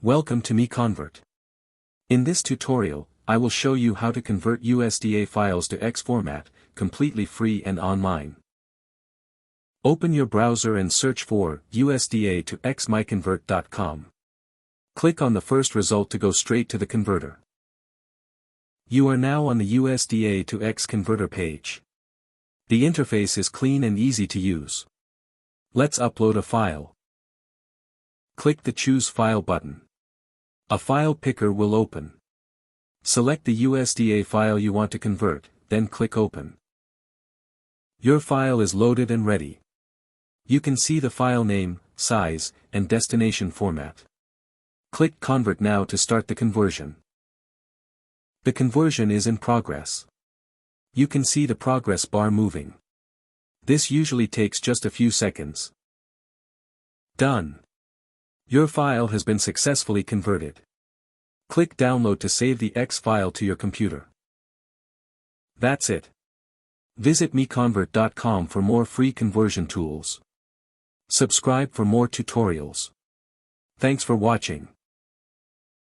Welcome to MiConvert. In this tutorial, I will show you how to convert USDA files to X format, completely free and online. Open your browser and search for USDA to X MiConvert.com. Click on the first result to go straight to the converter. You are now on the USDA to X converter page. The interface is clean and easy to use. Let's upload a file. Click the Choose File button. A file picker will open. Select the USDA file you want to convert, then click Open. Your file is loaded and ready. You can see the file name, size, and destination format. Click Convert now to start the conversion. The conversion is in progress. You can see the progress bar moving. This usually takes just a few seconds. Done. Your file has been successfully converted. Click Download to save the X file to your computer. That's it. Visit MiConvert.com for more free conversion tools. Subscribe for more tutorials. Thanks for watching.